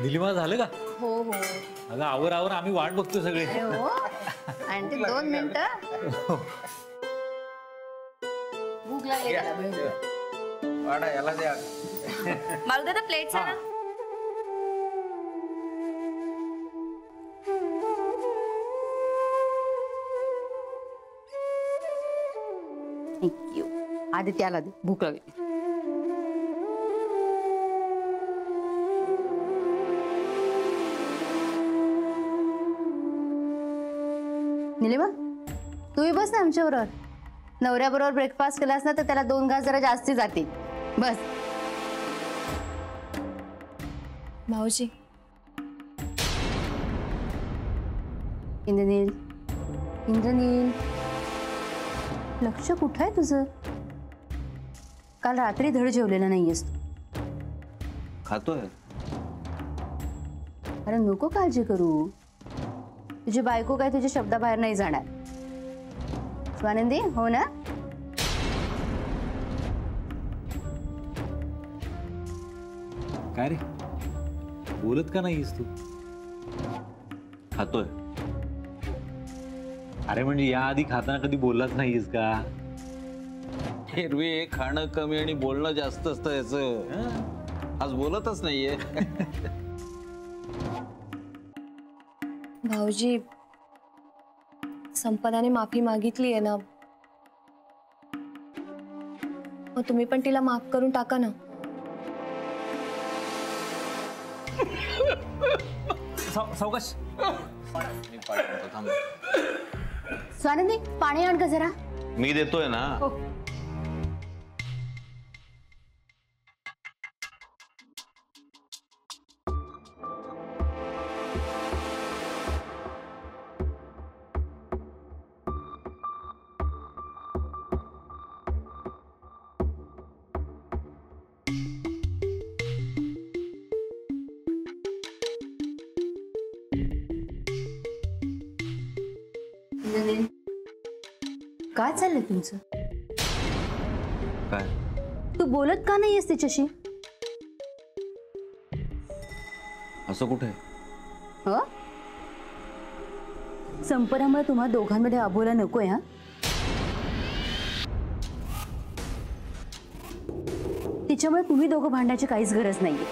निलिमा झालं का? हो हो. अगं आवर आवर आम्ही वाट बघतो सगळे. हो आंटी 2 मिनिटं. भूक लागली त्याला. वाडा याला द्या. मला दादा प्लेट्स आहे ना. थँक्यू. आधी त्याला दे, भूक लागली. निलिमा तूही बस ना आमच्याबरोबर. नवऱ्याबरोबर ब्रेकफास्ट केलास ना तर त्याला 2 घास जरा जास्ती जातील. बस. भाऊजी. इंद्रनील इंद्रनील लक्ष कुठं आहे तुझं? काल रात्री धड जेवलेला नाहीयेस तू. खातोय. अरे नको काळजी करू. तुझी बायको काय तुझ्या शब्दाबाहेर नाही जाणार. स्वानंदी हो ना? काय रे बोलत का नाहीस तू? खातोय. अरे म्हणजे याआधी खाताना कधी बोललाच नाहीस का? एरवी खाणं कमी आणि बोलणं जास्त असतं याचं. आज बोलतच नाहीये. भाऊजी संपदाने माफी मागितली आहे ना, मग तुम्ही पण तिला माफ करून टाका ना. सावकाश. स्वानंदी पाणी आण का जरा. मी देतोय ना. काय चाललंय तुमचं? काय? तू बोलत का नाहीयेस तिच्याशी? असं कुठे? हो संपरामुळे तुम्हा दोघांमध्ये अबोला नकोय. हा तिच्यामुळे तुम्ही दोघं भांडण्याची काहीच गरज नाहीये.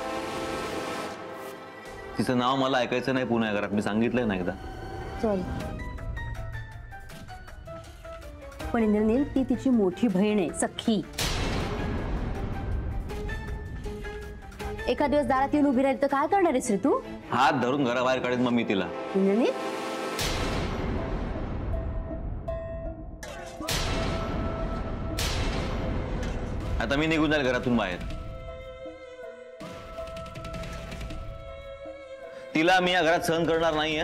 तिचं नाव मला ऐकायचं नाही पुन्हा घरात. मी सांगितलंय ना एकदा. सॉरी. पण इंद्रनील ती तिची मोठी बहीण आहे, सख्खी. एका दिवस दारात येऊन उभी राहिली तर काय करणार आहेस रे तू? हात धरून घराबाहेर काढेन मग मी तिला. इंद्रनील आता मी निघून जाईल घरातून बाहेर. तिला मी या घरात सहन करणार नाही.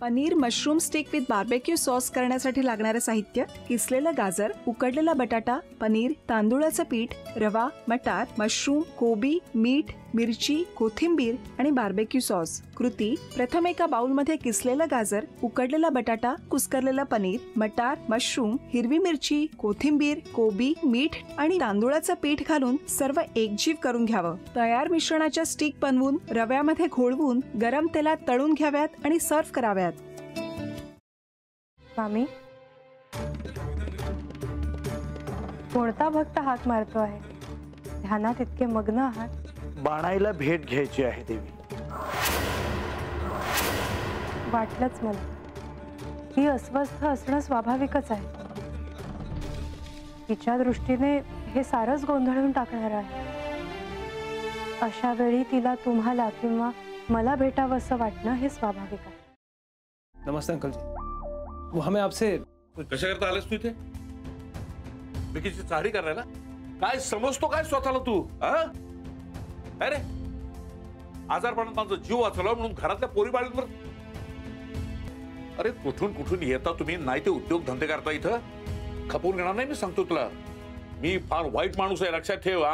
Paneer mushroom stick with barbecue sauce करण्यासाठी लागणारे साहित्य: किसलेलं गाजर, उकडलेला बटाटा, पनीर, तांदूळाचं पीठ, रवा, मटार, मशरूम, कोबी, मीठ, मिरची, कोथिंबीर आणि बार्बेक्यू सॉस. कृती: प्रथम एका बाउलमध्ये किसलेलं गाजर, उकडलेला बटाटा, कुस्करलेलं पनीर, मटार, मशरूम, हिरवी मिरची, कोथिंबीर, कोबी, मीठ आणि तांदूळाचं पीठ घालून सर्व एकजीव करून घ्यावं. तयार मिश्रणाच्या स्टिक बनवून रव्यामध्ये घोळवून गरम तेलात तळून घ्याव्यात आणि सर्व्ह कराव्यात. मामी, कोणता भक्त हाक मारतो आहे? ध्यानात इतके मग्न आहात. बाणाईला भेट घ्यायची आहे देवी. वाटलंच मला. ही अस्वस्थ असणं स्वाभाविकच आहे. तिच्या दृष्टीने हे सारंच गोंधळून टाकणार आहे. अशा वेळी तिला तुम्हाला किंवा मला भेटावं असं वाटणं हे स्वाभाविक आहे. नमस्ते अंकल जी. वो हमें आपसे. कशा करता आलेस तू इथे? विकीची चाहरी करायला? काय समजतो काय स्वतःला तू? अरे आजारपणात माझा जीव वाचला म्हणून घरातल्या पोरीबाळींवर. अरे कुठून कुठून येता तुम्ही. नाही ते उद्योग धंदे करता इथं. खपवून घेणार नाही मी सांगतो तुला. मी फार वाईट माणूस आहे लक्षात ठेव.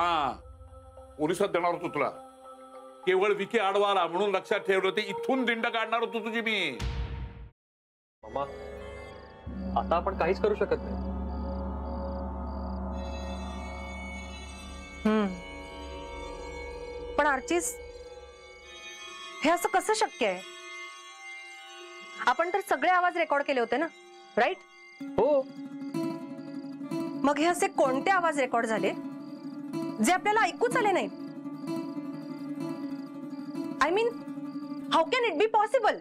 पोलिसात देणार होतो तुला. केवळ विकी आडवा आला म्हणून लक्षात ठेवलं. ते इथून दिंड काढणार होतो तुझी मी. मामा आता आपण काहीच करू शकत नाही. पण आर्चीस, हे असं कसं शक्य आहे? आपण तर सगळे आवाज रेकॉर्ड केले होते ना, राईट? हो. मग हे असे कोणते आवाज रेकॉर्ड झाले जे आपल्याला ऐकूच आले नाहीत? I mean, how can it be possible?